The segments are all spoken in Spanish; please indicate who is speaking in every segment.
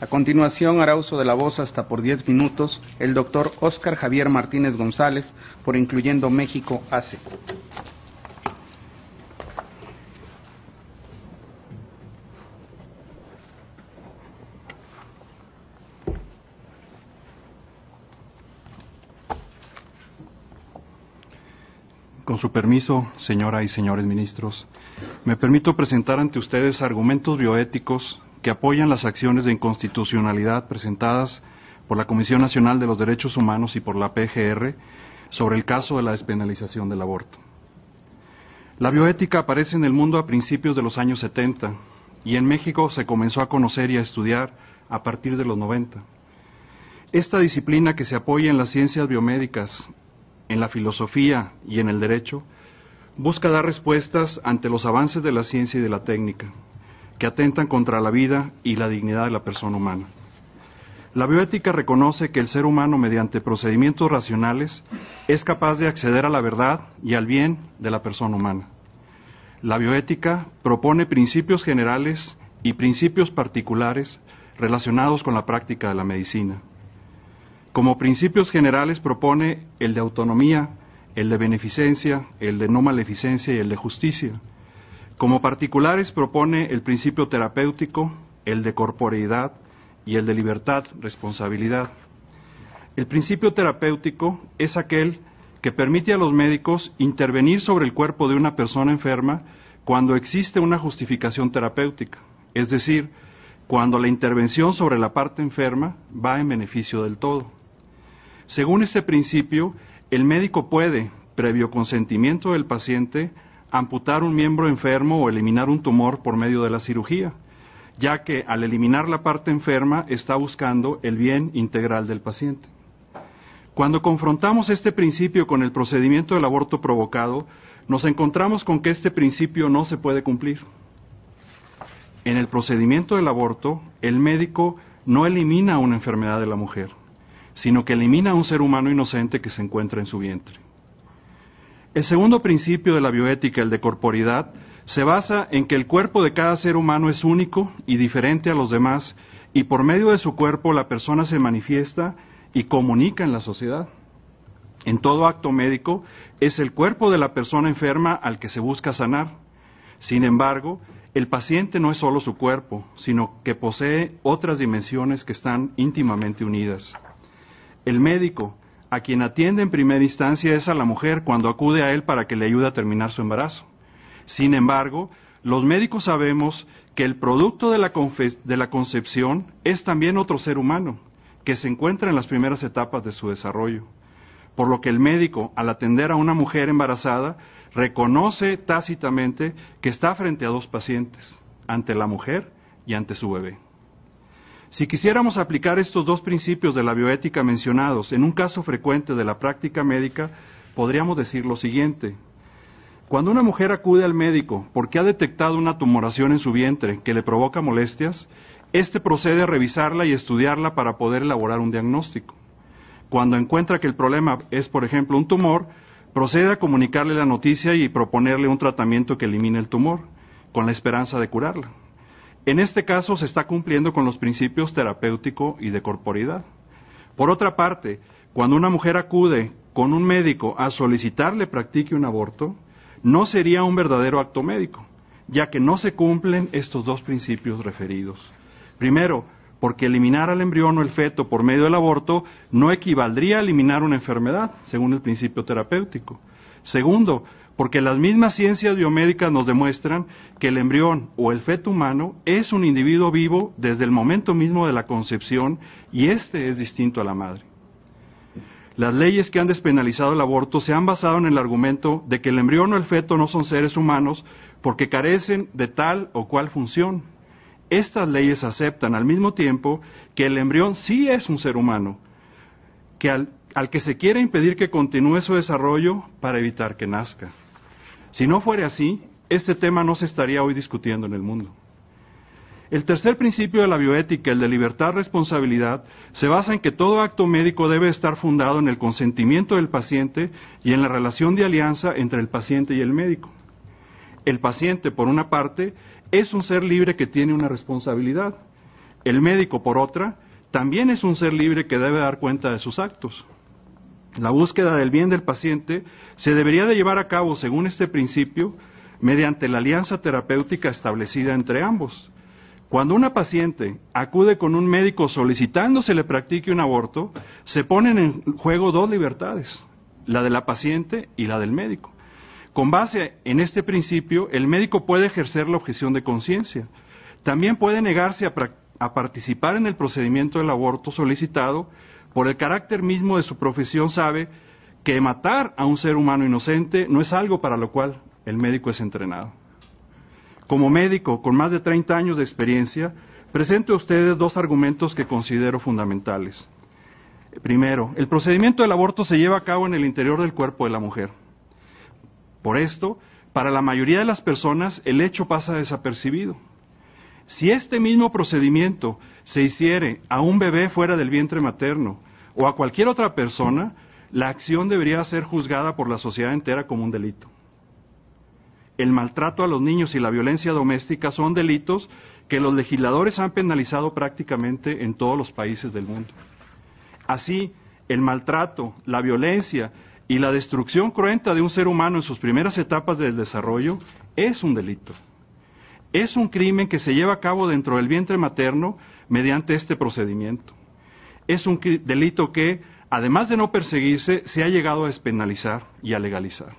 Speaker 1: A continuación hará uso de la voz hasta por 10 minutos el doctor Óscar Javier Martínez González, por Incluyendo México ACE.
Speaker 2: Con su permiso, señora y señores ministros, me permito presentar ante ustedes argumentos bioéticos que apoyan las acciones de inconstitucionalidad presentadas por la Comisión Nacional de los Derechos Humanos y por la PGR sobre el caso de la despenalización del aborto. La bioética aparece en el mundo a principios de los años 70 y en México se comenzó a conocer y a estudiar a partir de los 90. Esta disciplina, que se apoya en las ciencias biomédicas, en la filosofía y en el derecho, busca dar respuestas ante los avances de la ciencia y de la técnica, que atentan contra la vida y la dignidad de la persona humana. La bioética reconoce que el ser humano, mediante procedimientos racionales, es capaz de acceder a la verdad y al bien de la persona humana. La bioética propone principios generales y principios particulares relacionados con la práctica de la medicina. Como principios generales propone el de autonomía, el de beneficencia, el de no maleficencia y el de justicia. Como particulares propone el principio terapéutico, el de corporeidad y el de libertad, responsabilidad. El principio terapéutico es aquel que permite a los médicos intervenir sobre el cuerpo de una persona enferma cuando existe una justificación terapéutica, es decir, cuando la intervención sobre la parte enferma va en beneficio del todo. Según este principio, el médico puede, previo consentimiento del paciente, amputar un miembro enfermo o eliminar un tumor por medio de la cirugía, ya que al eliminar la parte enferma está buscando el bien integral del paciente. Cuando confrontamos este principio con el procedimiento del aborto provocado, nos encontramos con que este principio no se puede cumplir. En el procedimiento del aborto, el médico no elimina una enfermedad de la mujer, sino que elimina a un ser humano inocente que se encuentra en su vientre. El segundo principio de la bioética, el de corporeidad, se basa en que el cuerpo de cada ser humano es único y diferente a los demás, y por medio de su cuerpo la persona se manifiesta y comunica en la sociedad. En todo acto médico es el cuerpo de la persona enferma al que se busca sanar. Sin embargo, el paciente no es solo su cuerpo, sino que posee otras dimensiones que están íntimamente unidas. El médico, a quien atiende en primera instancia, es a la mujer cuando acude a él para que le ayude a terminar su embarazo. Sin embargo, los médicos sabemos que el producto de la concepción es también otro ser humano, que se encuentra en las primeras etapas de su desarrollo. Por lo que el médico, al atender a una mujer embarazada, reconoce tácitamente que está frente a dos pacientes, ante la mujer y ante su bebé. Si quisiéramos aplicar estos dos principios de la bioética mencionados en un caso frecuente de la práctica médica, podríamos decir lo siguiente. Cuando una mujer acude al médico porque ha detectado una tumoración en su vientre que le provoca molestias, éste procede a revisarla y estudiarla para poder elaborar un diagnóstico. Cuando encuentra que el problema es, por ejemplo, un tumor, procede a comunicarle la noticia y proponerle un tratamiento que elimine el tumor, con la esperanza de curarla. En este caso se está cumpliendo con los principios terapéutico y de corporeidad. Por otra parte, cuando una mujer acude con un médico a solicitarle practique un aborto, no sería un verdadero acto médico, ya que no se cumplen estos dos principios referidos. Primero, porque eliminar al embrión o el feto por medio del aborto no equivaldría a eliminar una enfermedad, según el principio terapéutico. Segundo, porque las mismas ciencias biomédicas nos demuestran que el embrión o el feto humano es un individuo vivo desde el momento mismo de la concepción y este es distinto a la madre. Las leyes que han despenalizado el aborto se han basado en el argumento de que el embrión o el feto no son seres humanos porque carecen de tal o cual función. Estas leyes aceptan al mismo tiempo que el embrión sí es un ser humano, que al que se quiere impedir que continúe su desarrollo para evitar que nazca. Si no fuera así, este tema no se estaría hoy discutiendo en el mundo. El tercer principio de la bioética, el de libertad-responsabilidad, se basa en que todo acto médico debe estar fundado en el consentimiento del paciente y en la relación de alianza entre el paciente y el médico. El paciente, por una parte, es un ser libre que tiene una responsabilidad. El médico, por otra, también es un ser libre que debe dar cuenta de sus actos. La búsqueda del bien del paciente se debería de llevar a cabo, según este principio, mediante la alianza terapéutica establecida entre ambos. Cuando una paciente acude con un médico solicitando se le practique un aborto, se ponen en juego dos libertades, la de la paciente y la del médico. Con base en este principio, el médico puede ejercer la objeción de conciencia. También puede negarse a participar en el procedimiento del aborto solicitado. Por el carácter mismo de su profesión sabe que matar a un ser humano inocente no es algo para lo cual el médico es entrenado. Como médico con más de 30 años de experiencia, presento a ustedes dos argumentos que considero fundamentales. Primero, el procedimiento del aborto se lleva a cabo en el interior del cuerpo de la mujer. Por esto, para la mayoría de las personas, el hecho pasa desapercibido. Si este mismo procedimiento se hiciere a un bebé fuera del vientre materno o a cualquier otra persona, la acción debería ser juzgada por la sociedad entera como un delito. El maltrato a los niños y la violencia doméstica son delitos que los legisladores han penalizado prácticamente en todos los países del mundo. Así, el maltrato, la violencia y la destrucción cruenta de un ser humano en sus primeras etapas del desarrollo es un delito. Es un crimen que se lleva a cabo dentro del vientre materno mediante este procedimiento. Es un delito que, además de no perseguirse, se ha llegado a despenalizar y a legalizar.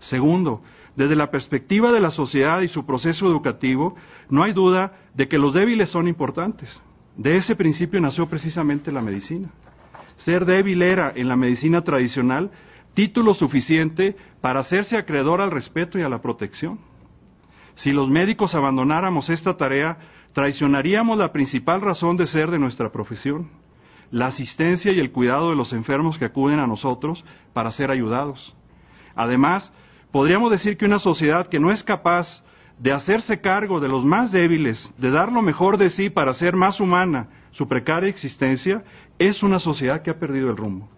Speaker 2: Segundo, desde la perspectiva de la sociedad y su proceso educativo, no hay duda de que los débiles son importantes. De ese principio nació precisamente la medicina. Ser débil era, en la medicina tradicional, título suficiente para hacerse acreedor al respeto y a la protección. Si los médicos abandonáramos esta tarea, traicionaríamos la principal razón de ser de nuestra profesión, la asistencia y el cuidado de los enfermos que acuden a nosotros para ser ayudados. Además, podríamos decir que una sociedad que no es capaz de hacerse cargo de los más débiles, de dar lo mejor de sí para hacer más humana su precaria existencia, es una sociedad que ha perdido el rumbo.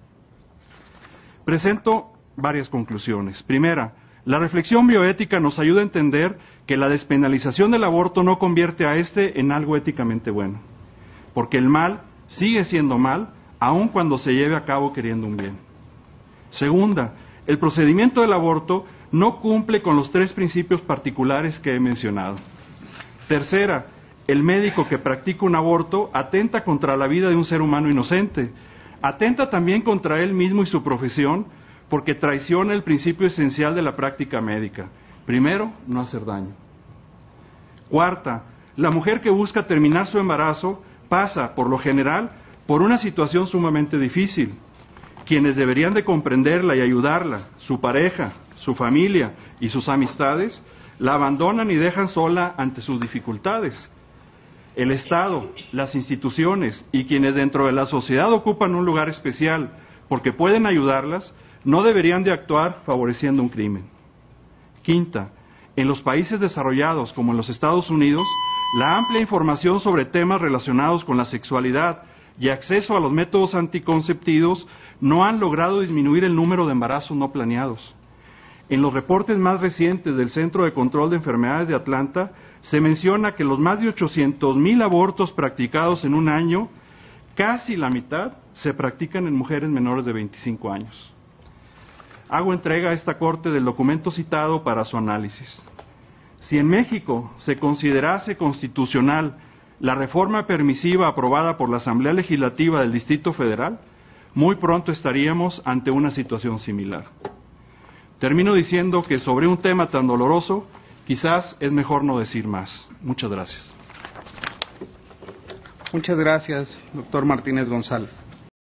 Speaker 2: Presento varias conclusiones. Primera, la reflexión bioética nos ayuda a entender que la despenalización del aborto no convierte a este en algo éticamente bueno, porque el mal sigue siendo mal, aun cuando se lleve a cabo queriendo un bien. Segunda, el procedimiento del aborto no cumple con los tres principios particulares que he mencionado. Tercera, el médico que practica un aborto atenta contra la vida de un ser humano inocente, atenta también contra él mismo y su profesión, porque traiciona el principio esencial de la práctica médica. Primero, no hacer daño. Cuarta, la mujer que busca terminar su embarazo pasa, por lo general, por una situación sumamente difícil. Quienes deberían de comprenderla y ayudarla, su pareja, su familia y sus amistades, la abandonan y dejan sola ante sus dificultades. El Estado, las instituciones y quienes dentro de la sociedad ocupan un lugar especial porque pueden ayudarlas, no deberían de actuar favoreciendo un crimen. Quinta, en los países desarrollados como en los Estados Unidos, la amplia información sobre temas relacionados con la sexualidad y acceso a los métodos anticonceptivos no han logrado disminuir el número de embarazos no planeados. En los reportes más recientes del Centro de Control de Enfermedades de Atlanta, se menciona que los más de 800,000 abortos practicados en un año, casi la mitad, se practican en mujeres menores de 25 años. Hago entrega a esta Corte del documento citado para su análisis. Si en México se considerase constitucional la reforma permisiva aprobada por la Asamblea Legislativa del Distrito Federal, muy pronto estaríamos ante una situación similar. Termino diciendo que sobre un tema tan doloroso, quizás es mejor no decir más. Muchas gracias.
Speaker 1: Muchas gracias, doctor Martínez González.